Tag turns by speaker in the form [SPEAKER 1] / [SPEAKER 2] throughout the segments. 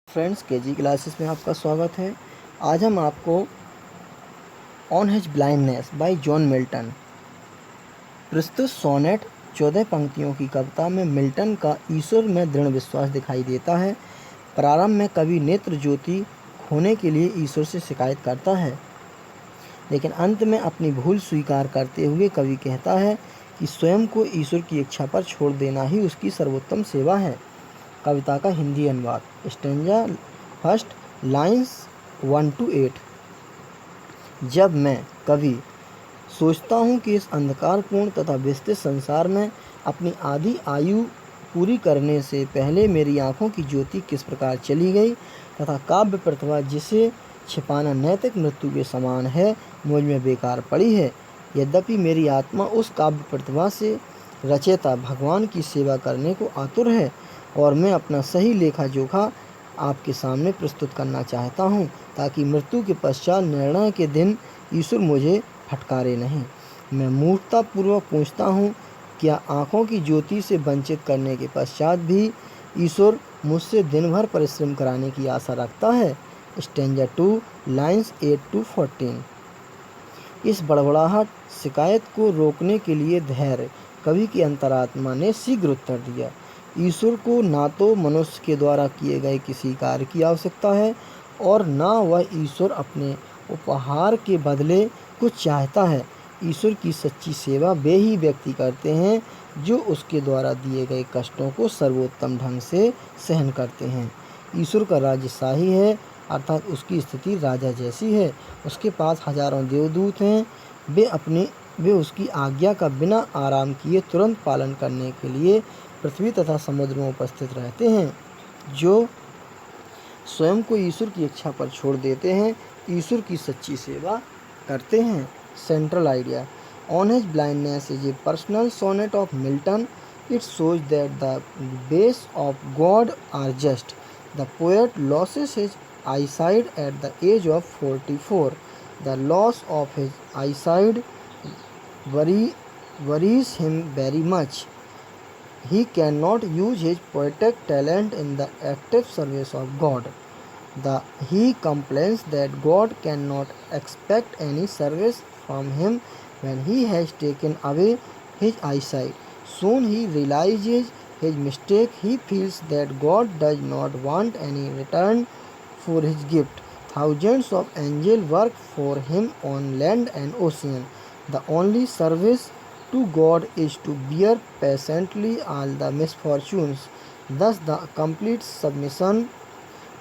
[SPEAKER 1] Friends, KG classes में आपका स्वागत है। आज हम आपको on his blindness bye John Milton प्रस्तुत सोनेट 14 पंक्तियों की कविता में मिल्टन का ईश्वर में दृढ़ विश्वास दिखाई देता है। प्रारंभ में कवि नेत्र ज्योति खोने के लिए ईश्वर से शिकायत करता है, लेकिन अंत में अपनी भूल स्वीकार करते हुए कवि कहता है कि स्वयं को ईश्वर की इच्छा पर छोड़ देना ही उसकी सर्वोत्तम सेवा है। कविता का हिंदी अनुवाद। Stanza first, lines 1 to 8। जब मैं कवि सोचता हूँ कि इस अंधकारपूर्ण तथा विस्तृत संसार में अपनी आधी आयु पूरी करने से पहले मेरी आँखों की ज्योति किस प्रकार चली गई तथा काव्य प्रतिभा जिसे छिपाना नैतिक मृत्यु के समान है मुझ में बेकार पड़ी है। यद्यपि मेरी आत्मा उस काव्य प्रतिभा से रचयिता भगवान की सेवा करने को आतुर है और मैं अपना सही लेखा जोखा आपके सामने प्रस्तुत करना चाहता हूँ, ताकि मृत्यु के पश्चात निर्णय के दिन ईश्वर मुझे फटकारे नहीं। मैं मूर्खतापूर्वक पूछता हूँ, क्या आँखों की ज्योति से वंचित करने के पश्चात भी ईश्वर मुझसे दिन भर परिश्रम कराने की आशा रखता है। Stanza 2, lines 8 to 14। इस बड़बड़ाहट शिकायत को रोकने के लिए धैर्य कवि की अंतरात्मा ने शीघ्र उत्तर दिया। ईश्वर को ना तो मनुष्य के द्वारा किए गए किसी कार्य की आवश्यकता है और ना वह ईश्वर अपने उपहार के बदले कुछ चाहता है। ईश्वर की सच्ची सेवा वे ही व्यक्ति करते हैं जो उसके द्वारा दिए गए कष्टों को सर्वोत्तम ढंग से सहन करते हैं। ईश्वर का राज्य शाही है, अर्थात उसकी स्थिति राजा जैसी है। उसके पास हजारों देवदूत हैं। वे उसकी आज्ञा का बिना आराम किए तुरंत पालन करने के लिए पृथ्वी तथा समुद्र में उपस्थित रहते हैं, जो स्वयं को ईश्वर की इच्छा पर छोड़ देते हैं, ईश्वर की सच्ची सेवा करते हैं। Central idea on his blindness is a personal sonnet of Milton. It shows that the ways of God are just. The poet loses his eyesight at the age of 44. The loss of his eyesight worries him very much. He cannot use his poetic talent in the active service of God. He complains that God cannot expect any service from him when he has taken away his eyesight. Soon he realizes his mistake. He feels that God does not want any return for his gift. Thousands of angels work for him on land and ocean. The only service to God is to bear patiently all the misfortunes. Thus the complete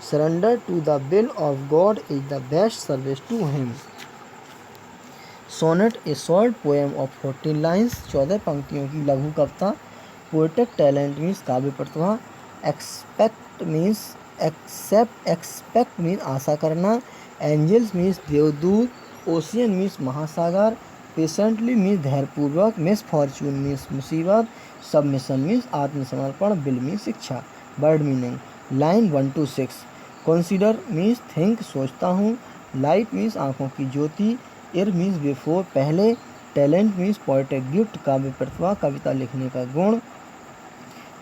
[SPEAKER 1] surrender to the will of God is the best service to him. Sonnet a short poem of 14 lines, 14 पंक्तियों की लघु कविता। Poetic talent means काव्य प्रतिभा। Expect means आशा करना। Angels means देवदूत। Ocean means महासागर। Patiently means धैर्यपूर्वक। Misfortune means मुसीबत। सबमिशन मीन्स आत्मसमर्पण। विल मीन्स इच्छा। Word meaning line 1 to 6। Consider means think सोचता हूँ। लाइट मीन्स आँखों की ज्योति। एर मीन्स बिफोर पहले। टैलेंट मीन्स पोएटिक गिफ्ट काव्य प्रतिभा कविता लिखने का गुण।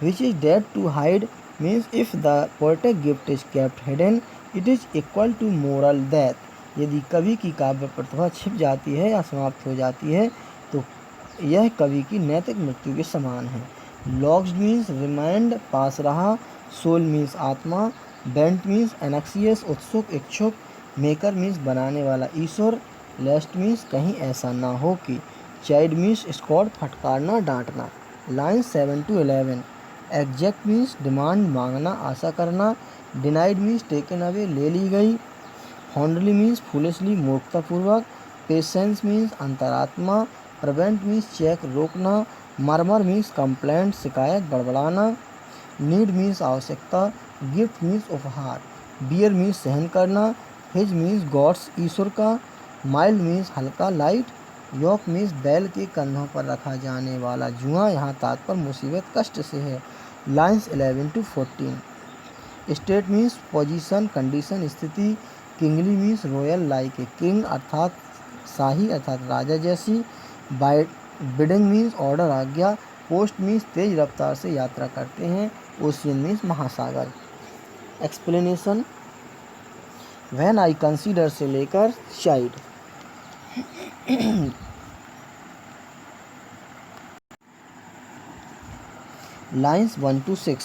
[SPEAKER 1] Which is dead to hide means if the poetic gift is kept hidden it is equal to moral death. यदि कवि की काव्य प्रतिभा छिप जाती है या समाप्त हो जाती है तो यह कवि की नैतिक मृत्यु के समान है। लॉक्ड मीन्स रिमाइंड पास रहा। सोल मीन्स आत्मा। बेंट मीन्स एनक्सियस उत्सुक इच्छुक। मेकर मीन्स बनाने वाला ईश्वर। लेस्ट मीन्स कहीं ऐसा ना हो कि। चाइल्ड मीन्स स्कॉट फटकारना डांटना। Line 7 to 11। Exact means demand मांगना आशा करना। डिनाइड मीन्स टेकन अवे ले ली गई। हॉन्डली मीन्स फुलिशली मूर्खतापूर्वक। पेशेंस मीन्स अंतरात्मा। प्रिवेंट मीन्स चेक रोकना। मर्मर मीन्स कंप्लेंट शिकायत बड़बड़ाना। नीड मीन्स आवश्यकता। गिफ्ट मीन्स उपहार। बियर मीन्स सहन करना। हिज मीन्स गॉड्स ईश्वर का। माइल्ड मीन्स हल्का लाइट। योक मीन्स बैल के कंधों पर रखा जाने वाला जुआ। यहाँ तात्पर्य मुसीबत कष्ट से है। Lines 11 to 14। State means position condition स्थिति। Kingly means royal like a king अर्थात शाही अर्थात राजा जैसी। बिडिंग मीन्स ऑर्डर आज्ञा। पोस्ट मीन्स तेज रफ्तार से यात्रा करते हैं। ओशियन मीन्स महासागर। एक्सप्लेनेशन व्हेन आई कंसीडर से लेकर chide. Lines 1 to 6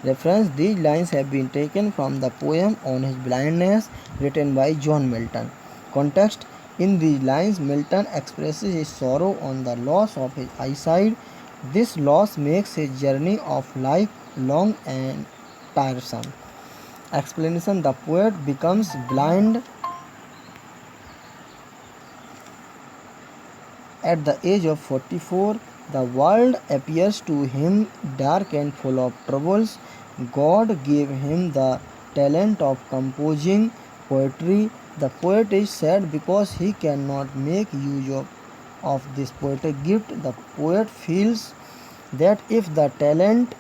[SPEAKER 1] reference. These lines have been taken from the poem On His Blindness written by John Milton. Context: in these lines, Milton expresses his sorrow on the loss of his eyesight. This loss makes his journey of life long and tiresome. Explanation: the poet becomes blind at the age of 44. The world appears to him dark and full of troubles. God gave him the talent of composing poetry. The poet is sad because he cannot make use of this poetic gift. The poet feels that if the talent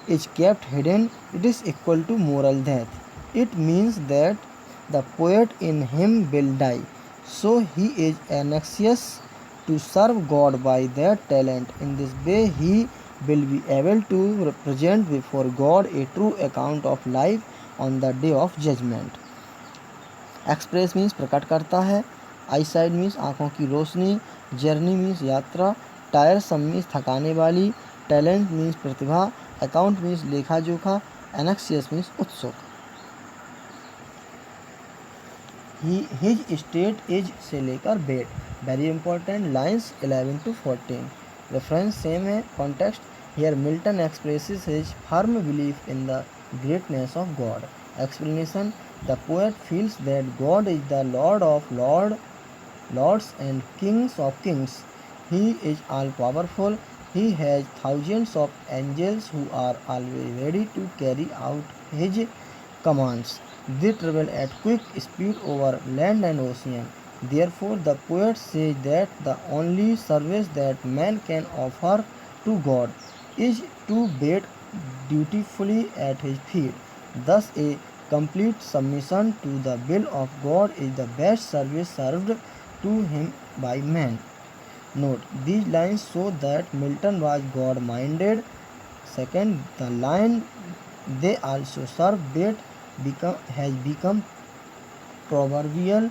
[SPEAKER 1] is kept hidden, it is equal to moral death. It means that the poet in him will die. So he is anxious to serve God by that talent. In this way, he will be able to present before God a true account of life on the day of judgment. Express means प्रकट करता है, आई side means आँखों की रोशनी, journey means यात्रा, टायरसम means थकाने वाली, talent means प्रतिभा, account means लेखा जोखा, एनेक्सियस मीन्स उत्सुक। हिज स्टेट इज से लेकर wait. Very important lines 11 to 14। Reference same है। Context: here Milton expresses his firm belief in the greatness of God. Explanation: the poet feels that God is the lord of lords and kings of kings. He is all powerful. He has thousands of angels who are always ready to carry out his commands. They travel at quick speed over land and ocean. Therefore, the poet says that the only service that man can offer to God is to wait dutifully at his feet. Thus, a complete submission to the will of God is the best service served to him by man. Note: these lines show that Milton was God-minded. Second, the line "they also serve bait" has become proverbial.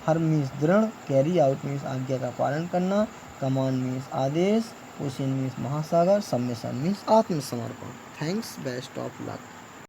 [SPEAKER 1] Her means दृढ़, carry out means आज्ञा का पालन करना, command means आदेश, ocean means महासागर, submission means आत्मसमर्पण। Thanks, best of luck.